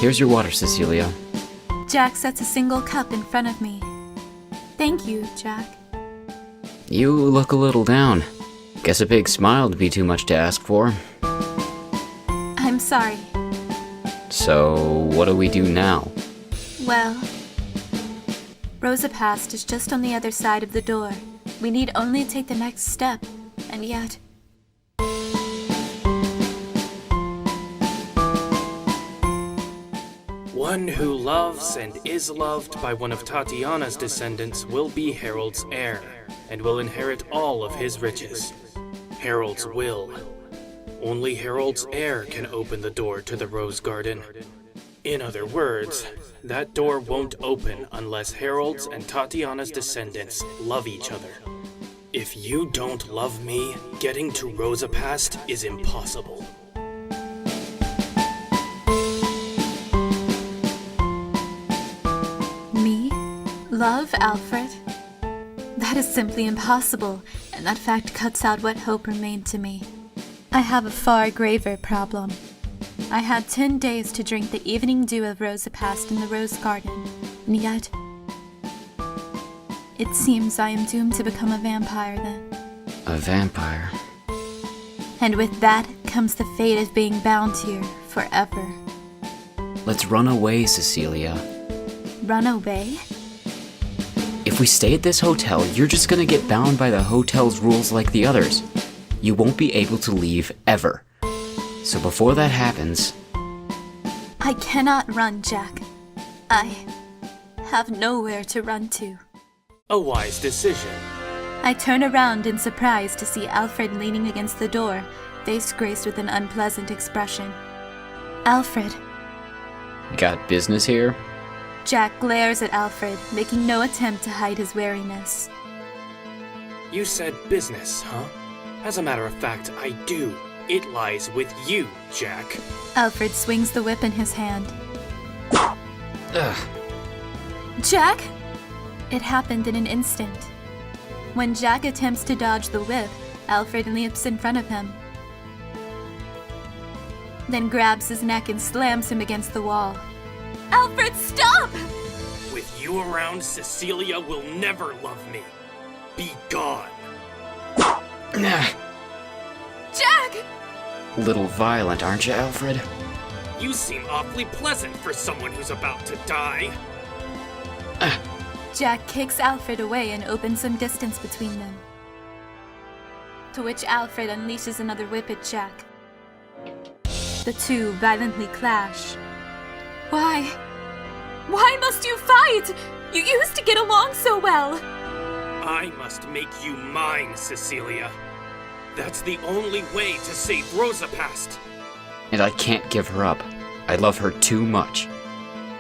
Here's your water, Cecilia. Jack sets a single cup in front of me. Thank you, Jack. You look a little down. Guess a big smile would be too much to ask for. I'm sorry. So, what do we do now? Well, Rosa Past is just on the other side of the door. We need only take the next step, and yet... One who loves and is loved by one of Tatiana's descendants will be Harold's heir, and will inherit all of his riches. Harold's will. Only Harold's heir can open the door to the Rose Garden. In other words, that door won't open unless Harold's and Tatiana's descendants love each other. If you don't love me, getting to Rosa Past is impossible. Me? Love Alfred? That is simply impossible, and that fact cuts out what hope remained to me. I have a far graver problem. I had 10 days to drink the evening dew of Rosa Past in the Rose Garden, and yet... It seems I am doomed to become a vampire then. A vampire? And with that comes the fate of being bound here forever. Let's run away, Cecilia. Run away? If we stay at this hotel, you're just gonna get bound by the hotel's rules like the others. You won't be able to leave ever. So before that happens... I cannot run, Jack. I have nowhere to run to. A wise decision. I turn around in surprise to see Alfred leaning against the door, face graced with an unpleasant expression. Alfred. Got business here? Jack glares at Alfred, making no attempt to hide his wariness. You said business, huh? As a matter of fact, I do. It lies with you, Jack. Alfred swings the whip in his hand. Ugh. Jack? It happened in an instant. When Jack attempts to dodge the whip, Alfred leaps in front of him, then grabs his neck and slams him against the wall. Alfred, stop! With you around, Cecilia will never love me. Be gone. Jack! Little violent, aren't you, Alfred? You seem awfully pleasant for someone who's about to die. Jack kicks Alfred away and opens some distance between them. To which Alfred unleashes another whip at Jack. The two violently clash. Why? Why must you fight? You used to get along so well. I must make you mine, Cecilia. That's the only way to save Rosa Past. And I can't give her up. I love her too much.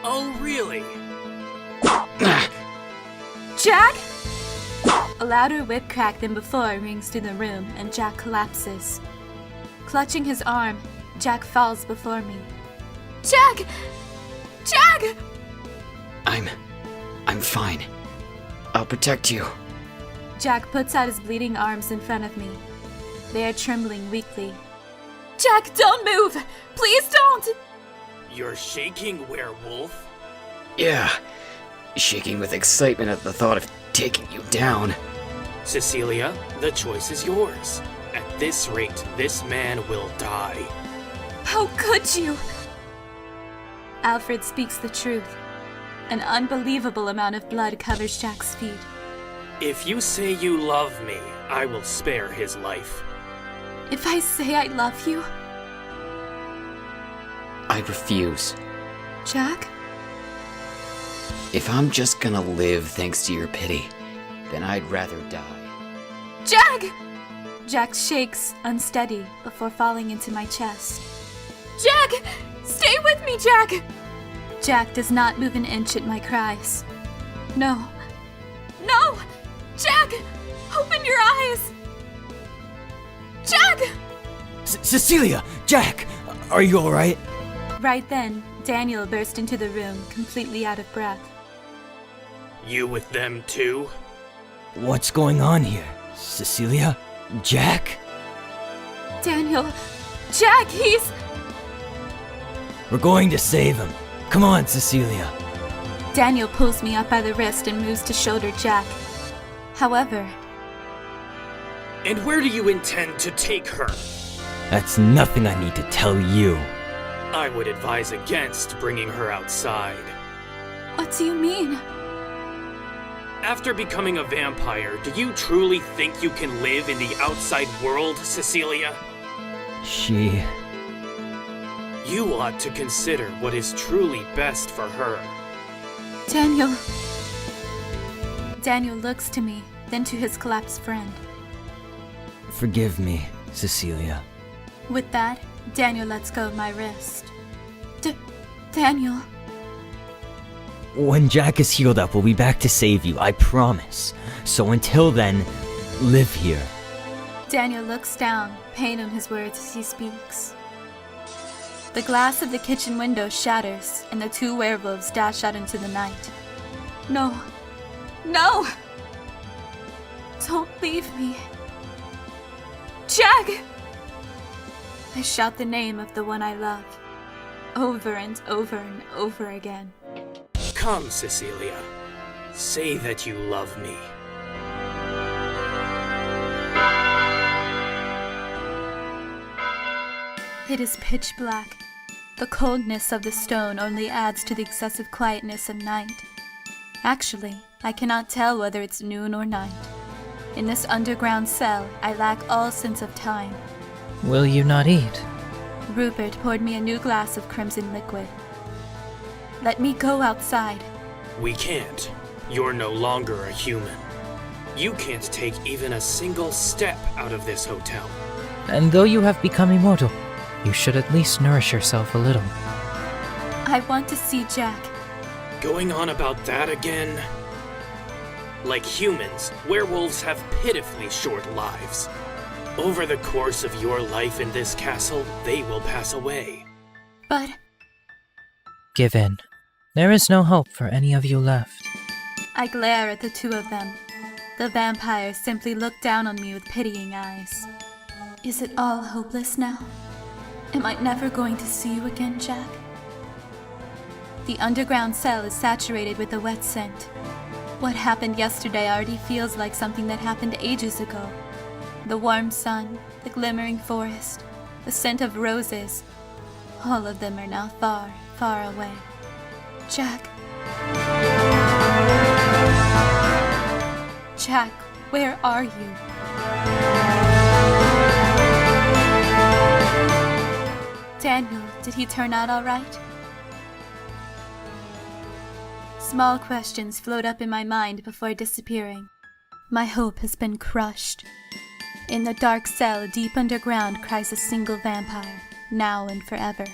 Oh, really? Jack? A louder whip crack than before rings through the room, and Jack collapses. Clutching his arm, Jack falls before me. Jack! Jack! I'm fine. I'll protect you. Jack puts out his bleeding arms in front of me. They are trembling weakly. Jack, don't move! Please don't! You're shaking, werewolf? Yeah, shaking with excitement at the thought of taking you down. Cecilia, the choice is yours. At this rate, this man will die. How could you? Alfred speaks the truth. An unbelievable amount of blood covers Jack's feet. If you say you love me, I will spare his life. If I say I love you? I refuse. Jack? If I'm just gonna live thanks to your pity, then I'd rather die. Jack! Jack shakes, unsteady, before falling into my chest. Jack! Stay with me, Jack! Jack does not move an inch at my cries. No. No! Jack! Open your eyes! Jack! Cecilia! Jack! Are you alright? Right then, Daniel burst into the room, completely out of breath. You with them too? What's going on here? Cecilia? Jack? Daniel! Jack, he's... We're going to save him. Come on, Cecilia. Daniel pulls me up by the wrist and moves to shoulder Jack. However, And where do you intend to take her? That's nothing I need to tell you. I would advise against bringing her outside. what do you mean? After becoming a vampire, do you truly think you can live in the outside world, Cecilia? You ought to consider what is truly best for her. Daniel. Daniel looks to me, then to his collapsed friend. Forgive me, Cecilia. With that, Daniel lets go of my wrist. Daniel. When Jack is healed up, we'll be back to save you, I promise. So until then, live here. Daniel looks down, pain on his words as he speaks. The glass of the kitchen window shatters, and the two werewolves dash out into the night. No. No! Don't leave me. Jack! I shout the name of the one I love, over and over and over again. Come, Cecilia. Say that you love me. It is pitch black. The coldness of the stone only adds to the excessive quietness of night. Actually, I cannot tell whether it's noon or night. In this underground cell, I lack all sense of time. Will you not eat? Rupert poured me a new glass of crimson liquid. Let me go outside. We can't. You're no longer a human. You can't take even a single step out of this hotel. And though you have become immortal, you should at least nourish yourself a little. I want to see Jack. Going on about that again? Like humans, werewolves have pitifully short lives. Over the course of your life in this castle, they will pass away. But Give in. There is no hope for any of you left. I glare at the two of them. The vampires simply look down on me with pitying eyes. Is it all hopeless now? Am I never going to see you again, Jack? The underground cell is saturated with a wet scent. What happened yesterday already feels like something that happened ages ago. The warm sun, the glimmering forest, the scent of roses, all of them are now far, far away. Jack. Jack, where are you? Daniel, did he turn out all right? Small questions float up in my mind before disappearing. My hope has been crushed. In the dark cell deep underground cries a single vampire, now and forever.